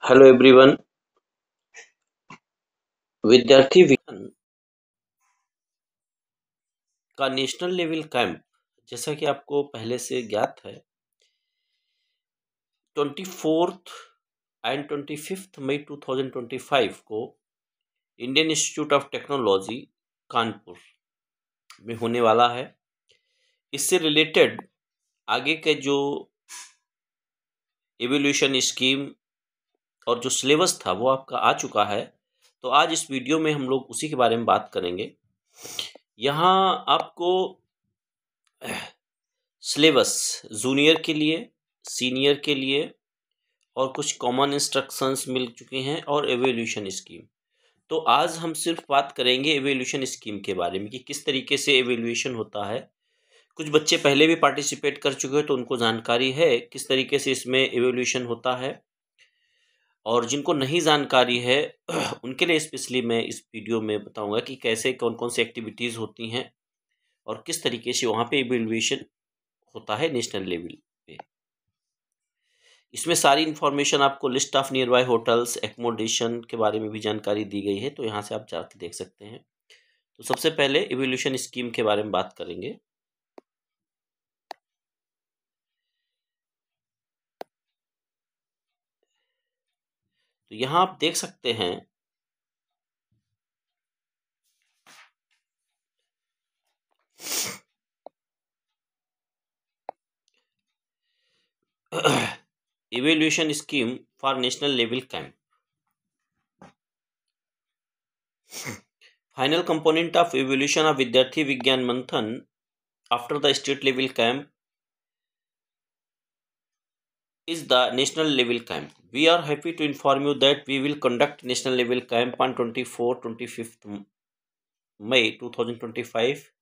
Hello everyone. विद्यार्थी विज्ञान का नेशनल लेवल कैंप, जैसा कि आपको पहले से ज्ञात है, 24 एंड 25 मई 2025 को Indian institute of technology Kanpur में होने वाला है। इससे रिलेटेड आगे के जो एवोल्यूशन स्कीम और जो सिलेबस था वो आपका आ चुका है। तो आज इस वीडियो में हम लोग उसी के बारे में बात करेंगे। यहाँ आपको सिलेबस जूनियर के लिए, सीनियर के लिए और कुछ कॉमन इंस्ट्रक्शंस मिल चुके हैं और एवोल्यूशन स्कीम। तो आज हम सिर्फ बात करेंगे एवोल्यूशन स्कीम के बारे में कि किस तरीके से एवोल्यूशन होता है। कुछ बच्चे पहले भी पार्टिसिपेट कर चुके हैं तो उनको जानकारी है किस तरीके से इसमें एवोल्यूशन होता है, और जिनको नहीं जानकारी है उनके लिए स्पेशली मैं इस वीडियो में बताऊंगा कि कैसे कौन कौन सी एक्टिविटीज़ होती हैं और किस तरीके से वहाँ पे एवोल्यूशन होता है नेशनल लेवल पे। इसमें सारी इन्फॉर्मेशन आपको list of near by hotels, accommodation के बारे में भी जानकारी दी गई है, तो यहाँ से आप जाके देख सकते हैं। तो सबसे पहले एवोल्यूशन स्कीम के बारे में बात करेंगे। तो यहाँ आप देख सकते हैं evaluation scheme for national level camp. Final component of evaluation of Vidyarthi Vigyan Manthan after the state level camp is the national level camp. We are happy to inform you that we will conduct national level camp on 24-25 May 2025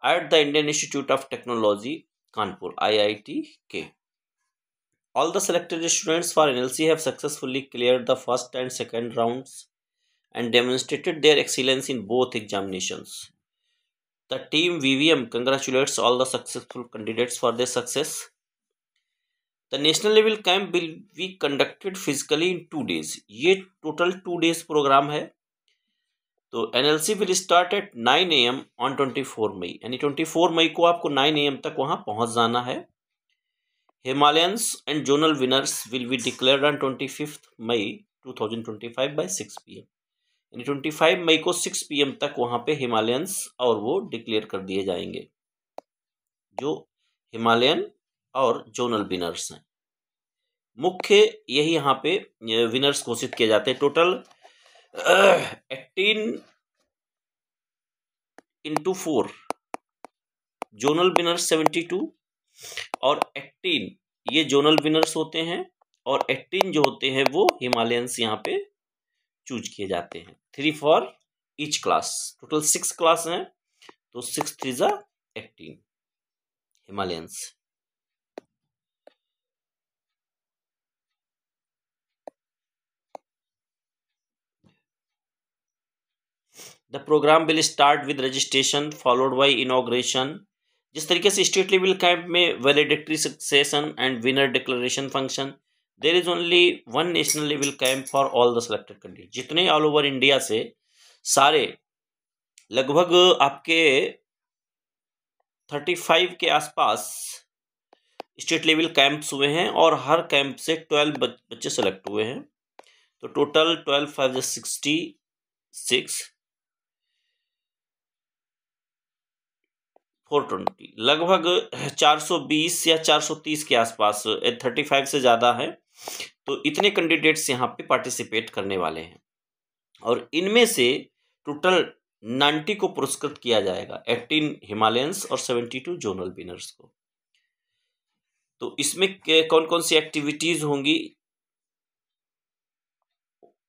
at the Indian Institute of Technology, Kanpur, IITK. All the selected students for NLC have successfully cleared the first and second rounds and demonstrated their excellence in both examinations. The team VVM congratulates all the successful candidates for their success. The national level camp will be conducted physically in 2 days. ये total 2 days programme है। तो NLC will start at 9 AM on 24 मई, यानी 24 मई को आपको 9 AM तक वहाँ पहुँच जाना है। Himalayans and zonal winners will be declared on 25th May 2025 by 6 PM. यानी 25 मई को 6 PM तक वहाँ पे हिमालयंस और वो डिक्लेयर कर दिए जाएंगे, जो हिमालयन और जोनल विनर्स हैं। मुख्य यही यहाँ पे विनर्स घोषित किए जाते हैं। टोटल 18x4 जोनल विनर्स 72 और 18 ये जोनल विनर्स होते हैं, और 18 जो होते हैं वो हिमालयंस यहाँ पे चूज किए जाते हैं। 3 for each class, total 6 class हैं, तो 6 3 जा 18 हिमालयंस। The program will start with registration followed by inauguration. जिस तरीके से स्टेट लेवल कैंप में valedictory session and winner declaration function, there is only one national level camp for all the selected candidate. जितने all over India से सारे लगभग आपके 35 के आसपास स्टेट लेवल कैंप्स हुए हैं, और हर कैंप से 12 बच्चे सेलेक्ट हुए हैं। तो टोटल 12 5 66 420, लगभग 420 या 430 के आसपास, 35 से ज़्यादा है। तो इतने कैंडिडेट्स यहाँ पे पार्टिसिपेट करने वाले हैं, और इनमें से टोटल 90 को पुरस्कृत किया जाएगा, 18 हिमालयंस और 72 जोनल विनर्स को। तो इसमें कौन कौन सी एक्टिविटीज़ होंगी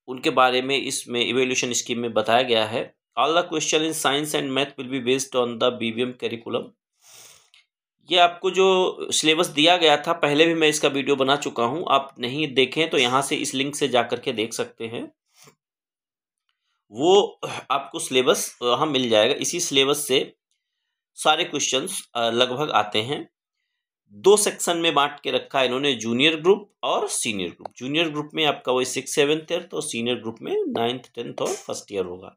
उनके बारे में इसमें इवैल्यूएशन स्कीम में बताया गया है। All the question in science and math will be based on the BVM curriculum. ये आपको जो सिलेबस दिया गया था पहले भी मैं इसका वीडियो बना चुका हूं, आप नहीं देखें तो यहाँ से इस लिंक से जा करके देख सकते हैं। वो आपको सिलेबस वहाँ मिल जाएगा। इसी सिलेबस से सारे क्वेश्चंस लगभग आते हैं। दो सेक्शन में बांट के रखा है इन्होंने, जूनियर ग्रुप और सीनियर ग्रुप। जूनियर ग्रुप में आपका वही 6th 7th 8th और सीनियर ग्रुप में 9th 10th और फर्स्ट ईयर होगा।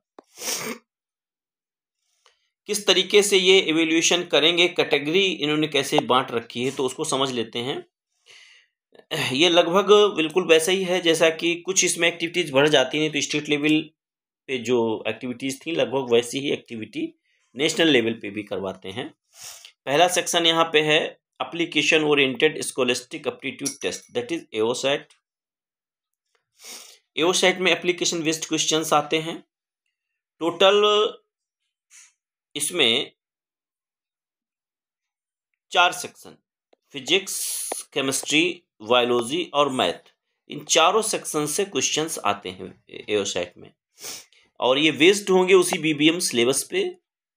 किस तरीके से ये इवेल्यूएशन करेंगे, कैटेगरी इन्होंने कैसे बांट रखी है, तो उसको समझ लेते हैं। ये लगभग बिल्कुल वैसा ही है जैसा कि कुछ इसमें एक्टिविटीज बढ़ जाती हैं, तो स्टेट लेवल पे जो एक्टिविटीज थी लगभग वैसी ही एक्टिविटी नेशनल लेवल पे भी करवाते हैं। पहला सेक्शन यहाँ पे है application oriented scholastic aptitude test, that is AOSAT. AOSAT में एप्लीकेशन बेस्ड क्वेश्चंस आते हैं। टोटल इसमें 4 सेक्शन, फिजिक्स, केमिस्ट्री, बायोलॉजी और मैथ, इन चारों सेक्शन से क्वेश्चंस आते हैं एओसैट में, और ये बेस्ड होंगे उसी बीबीएम सिलेबस पे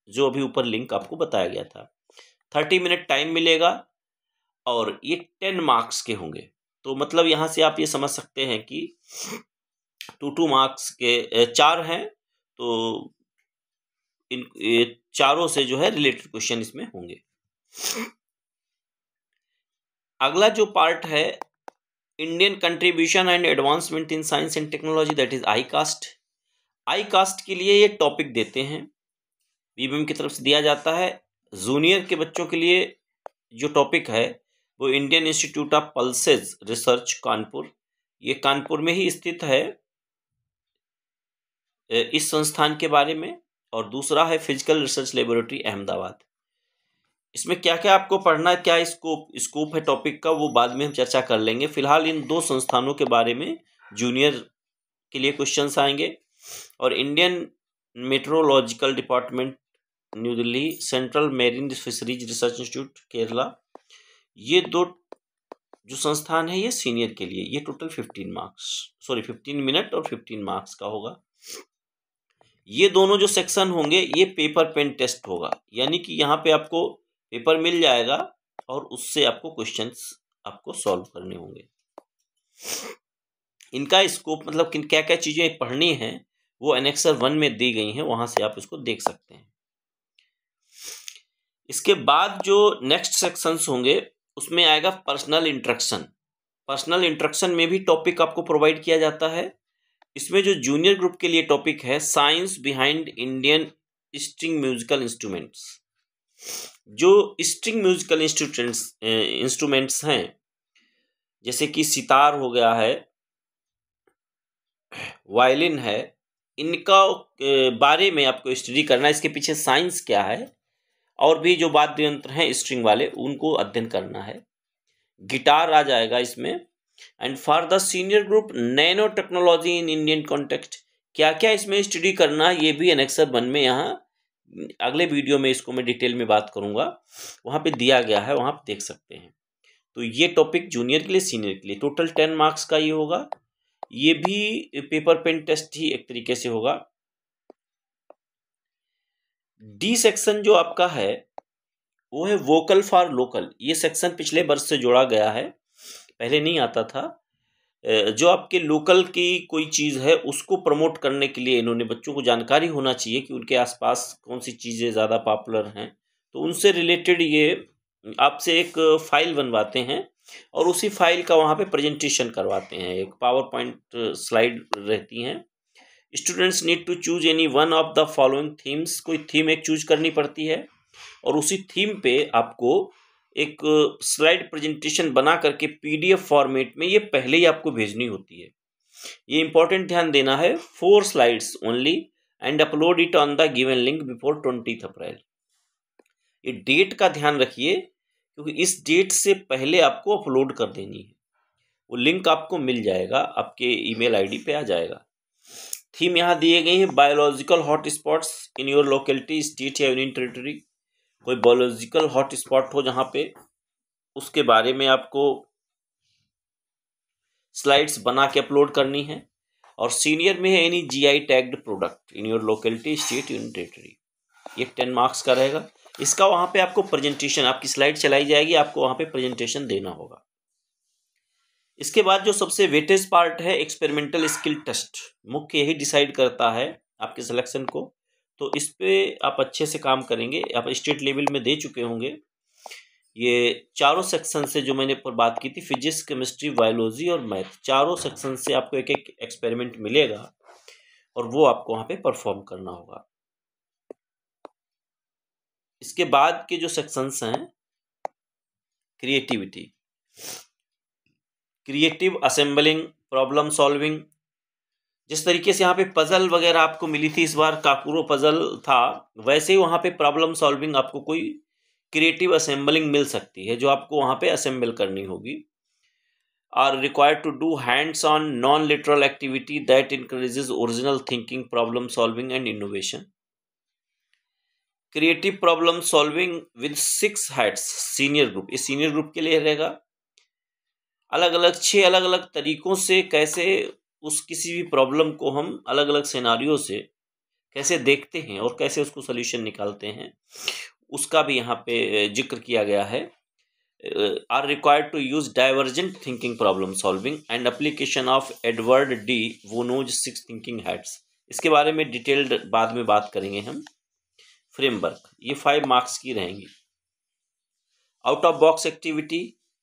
जो अभी ऊपर लिंक आपको बताया गया था। 30 मिनट टाइम मिलेगा और ये 10 मार्क्स के होंगे। तो मतलब यहाँ से आप ये समझ सकते हैं कि 2 मार्क्स के 4 हैं, तो इन चारों से जो है रिलेटेड क्वेश्चन इसमें होंगे। अगला जो पार्ट है Indian contribution and advancement in science and technology, that is ICAST. ICAST के लिए ये टॉपिक देते हैं, बीबीएम की तरफ से दिया जाता है। जूनियर के बच्चों के लिए जो टॉपिक है वो Indian institute of pulses research Kanpur, ये कानपुर में ही स्थित है इस संस्थान के बारे में, और दूसरा है फिजिकल रिसर्च लेबोरेटरी अहमदाबाद। इसमें क्या क्या आपको पढ़ना है, क्या स्कोप है टॉपिक का, वो बाद में हम चर्चा कर लेंगे। फिलहाल इन 2 संस्थानों के बारे में जूनियर के लिए क्वेश्चंस आएंगे। और Indian Meteorological Department New Delhi, Central Marine Fisheries Research Institute Kerala, ये 2 जो संस्थान है ये सीनियर के लिए, ये टोटल 15 मिनट और 15 मार्क्स का होगा। ये दोनों जो सेक्शन होंगे ये पेपर पेन टेस्ट होगा, यानी कि यहाँ पे आपको पेपर मिल जाएगा और उससे आपको क्वेश्चंस आपको सॉल्व करने होंगे। इनका स्कोप मतलब क्या क्या चीजें पढ़नी हैं वो एनेक्सर 1 में दी गई हैं, वहां से आप इसको देख सकते हैं। इसके बाद जो नेक्स्ट सेक्शंस होंगे उसमें आएगा पर्सनल इंट्रक्शन। पर्सनल इंट्रक्शन में भी टॉपिक आपको प्रोवाइड किया जाता है। इसमें जो जूनियर ग्रुप के लिए टॉपिक है science behind Indian string musical instruments. जो स्ट्रिंग म्यूजिकल इंस्ट्रूमेंट्स हैं जैसे कि सितार हो गया है, वायलिन है, इनका बारे में आपको स्टडी करना है, इसके पीछे साइंस क्या है, और भी जो वाद्य यंत्र हैं स्ट्रिंग वाले उनको अध्ययन करना है। गिटार आ जाएगा इसमें। And for the senior group nano technology in Indian context, क्या क्या इसमें स्टडी करना है ये भी एनेक्सर 1 में, यहाँ अगले वीडियो में इसको मैं डिटेल में बात करूंगा, वहां पे दिया गया है, वहां पे देख सकते हैं। तो ये टॉपिक जूनियर के लिए सीनियर के लिए टोटल 10 मार्क्स का ये होगा। ये भी पेपर पेन टेस्ट ही एक तरीके से होगा। डी सेक्शन जो आपका है वो है वोकल फॉर लोकल। ये सेक्शन पिछले वर्ष से जोड़ा गया है, पहले नहीं आता था। जो आपके लोकल की कोई चीज़ है उसको प्रमोट करने के लिए इन्होंने, बच्चों को जानकारी होना चाहिए कि उनके आसपास कौन सी चीज़ें ज़्यादा पॉपुलर हैं, तो उनसे रिलेटेड ये आपसे एक फाइल बनवाते हैं और उसी फाइल का वहाँ पे प्रेजेंटेशन करवाते हैं। एक पावर पॉइंट स्लाइड रहती हैं। Students need to choose any one of the following themes, कोई थीम एक चूज करनी पड़ती है और उसी थीम पे आपको एक स्लाइड प्रेजेंटेशन बना करके पीडीएफ फॉर्मेट में ये पहले ही आपको भेजनी होती है। ये इंपॉर्टेंट ध्यान देना है, 4 slides only and upload it on the given link before 20 अप्रैल। ये डेट का ध्यान रखिए क्योंकि इस डेट से पहले आपको अपलोड कर देनी है। वो लिंक आपको मिल जाएगा, आपके ईमेल आईडी पे आ जाएगा। थीम यहाँ दिए गई है, biological hot spots in your locality, state या यूनियन टेरिटरी। कोई बायोलॉजिकल हॉट स्पॉट हो जहाँ पे, उसके बारे में आपको स्लाइड्स बना के अपलोड करनी है। और सीनियर में है any GI tagged product in your locality, state, union territory. ये 10 मार्क्स का रहेगा। इसका वहाँ पे आपको प्रेजेंटेशन, आपकी स्लाइड चलाई जाएगी, आपको वहाँ पे प्रेजेंटेशन देना होगा। इसके बाद जो सबसे वेटेज पार्ट है एक्सपेरिमेंटल स्किल टेस्ट, मुख्य यही डिसाइड करता है आपके सिलेक्शन को। तो इस पे आप अच्छे से काम करेंगे, आप स्टेट लेवल में दे चुके होंगे। ये चारों सेक्शन से जो मैंने पर बात की थी, फिजिक्स, केमिस्ट्री, बायोलॉजी और मैथ, चारों सेक्शन से आपको एक एक एक्सपेरिमेंट मिलेगा और वो आपको वहाँ पे परफॉर्म करना होगा। इसके बाद के जो सेक्शंस हैं, creativity, creative assembling, problem solving. जिस तरीके से यहाँ पे पजल वगैरह आपको मिली थी, इस बार काकुरो पजल था, वैसे ही वहाँ पे प्रॉब्लम सॉल्विंग आपको कोई क्रिएटिव असेंबलिंग मिल सकती है जो आपको वहाँ पे असेंबल करनी होगी। Are required to do hands on non literal activity that encourages original thinking, problem solving and innovation. Creative problem solving with 6 heads, senior group, ये सीनियर ग्रुप के लिए रहेगा। अलग अलग 6 अलग अलग तरीकों से कैसे उस किसी भी प्रॉब्लम को हम अलग अलग सिनारियों से कैसे देखते हैं और कैसे उसको सोल्यूशन निकालते हैं, उसका भी यहाँ पे जिक्र किया गया है। Are required to use divergent thinking, problem solving and application of Edward de Bono's 6 thinking hats. इसके बारे में डिटेल्ड बाद में बात करेंगे हम। फ्रेमवर्क, ये 5 मार्क्स की रहेंगी। Out of box activity,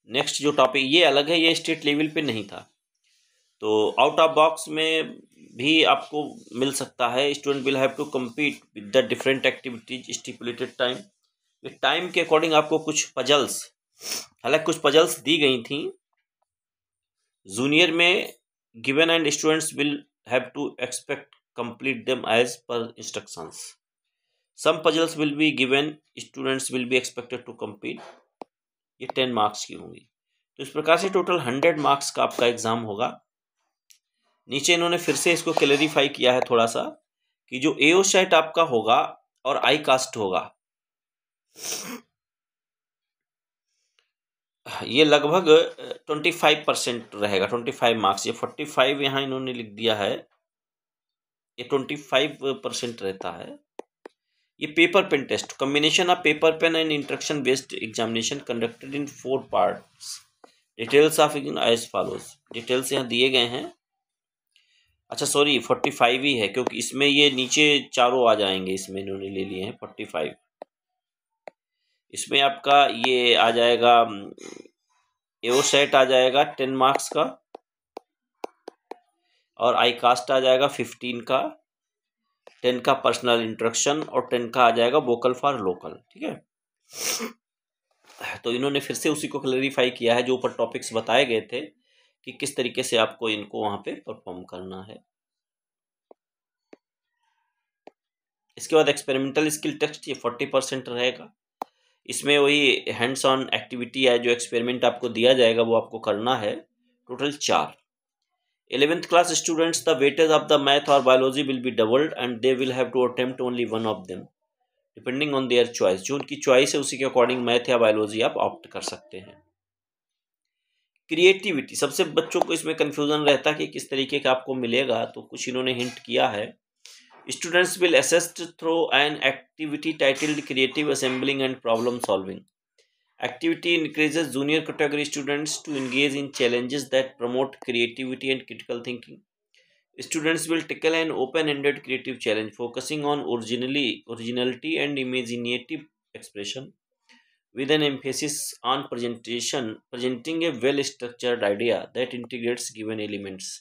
next जो टॉपिक ये अलग है, ये स्टेट लेवल पे नहीं था, तो आउट ऑफ बॉक्स में भी आपको मिल सकता है। Student will have to compete with the different activities stipulated time. Time के अकॉर्डिंग आपको कुछ पजल्स, हालांकि कुछ पजल्स दी गई थी जूनियर में given and students will have to expect complete them as per instructions. Some puzzles will be given, students will be expected to complete. ये 10 marks की होंगी। तो इस प्रकार से टोटल 100 मार्क्स का आपका एग्जाम होगा। नीचे इन्होंने फिर से इसको क्लैरिफाई किया है थोड़ा सा कि जो एओ सेट आपका होगा और आई कास्ट होगा, ये लगभग 25% रहेगा, 25 मार्क्स। ये 45 यहाँ इन्होंने लिख दिया है, ये 25% रहता है। ये paper pen test, combination of paper pen and instruction based examination conducted in 4 parts. Details of as follows, details यहाँ दिए गए हैं। अच्छा सॉरी, 45 ही है क्योंकि इसमें ये नीचे चारों आ जाएंगे, इसमें इन्होंने ले लिए हैं 45। इसमें आपका ये आ जाएगा, एओ सेट आ जाएगा 10 मार्क्स का, और आई कास्ट आ जाएगा 15 का, 10 का पर्सनल इंट्रोडक्शन और 10 का आ जाएगा वोकल फॉर लोकल। ठीक है, तो इन्होंने फिर से उसी को क्लैरिफाई किया है जो ऊपर टॉपिक्स बताए गए थे कि किस तरीके से आपको इनको वहां पे परफॉर्म करना है। इसके बाद एक्सपेरिमेंटल स्किल टेस्ट, ये 40% रहेगा। इसमें वही हैंड्स ऑन एक्टिविटी है, जो एक्सपेरिमेंट आपको दिया जाएगा वो आपको करना है, total 4। 11th class students, the weightage of the math और biology will be doubled and they will have to attempt only one of them depending on their choice. जो उनकी चॉइस है उसी के अकॉर्डिंग मैथ या बायोलॉजी आप opt कर सकते हैं। क्रिएटिविटी, सबसे बच्चों को इसमें कंफ्यूजन रहता है कि किस तरीके का आपको मिलेगा, तो कुछ इन्होंने हिंट किया है। Students will assessed through an activity titled creative assembling and problem solving. Activity increases junior category students to engage in challenges that promote creativity and critical thinking. Students will tackle an open-ended creative challenge focusing on originality and imaginative expression with an emphasis on presenting a well-structured idea that integrates given elements.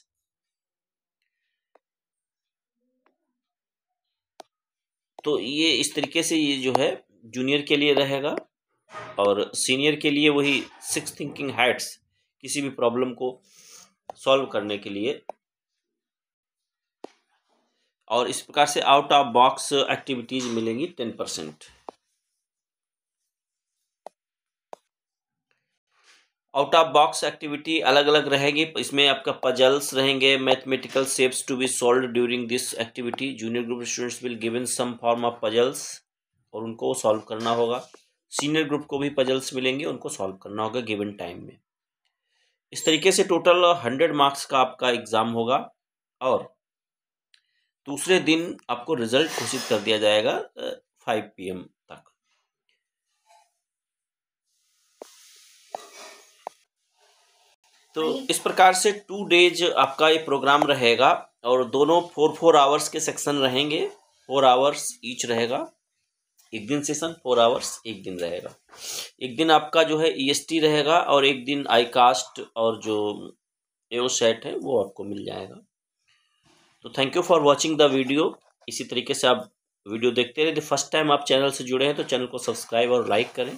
तो ये इस तरीके से ये जो है junior के लिए रहेगा, और सीनियर के लिए वही 6 थिंकिंग हैट्स, किसी भी प्रॉब्लम को सॉल्व करने के लिए। और इस प्रकार से आउट ऑफ बॉक्स एक्टिविटीज मिलेंगी 10%। आउट ऑफ बॉक्स एक्टिविटी अलग अलग रहेगी, इसमें आपका पजल्स रहेंगे, mathematical shapes to be solved during this activity. Junior group students will given some form of puzzles और उनको सॉल्व करना होगा। सीनियर ग्रुप को भी पजल्स मिलेंगे, उनको सॉल्व करना होगा गिवन टाइम में। इस तरीके से टोटल 100 मार्क्स का आपका एग्जाम होगा, और दूसरे दिन आपको रिजल्ट घोषित कर दिया जाएगा 5 PM तक। तो इस प्रकार से 2 डेज आपका ये प्रोग्राम रहेगा, और दोनों 4-4 आवर्स के सेक्शन रहेंगे, 4 आवर्स ईच रहेगा। एक दिन सेशन 4 आवर्स एक दिन रहेगा। एक दिन आपका जो है EST रहेगा और एक दिन आई कास्ट और जो एओ सेट है वो आपको मिल जाएगा। तो thank you for watching the video. इसी तरीके से आप वीडियो देखते रहे। फर्स्ट टाइम आप चैनल से जुड़े हैं तो चैनल को सब्सक्राइब और लाइक करें।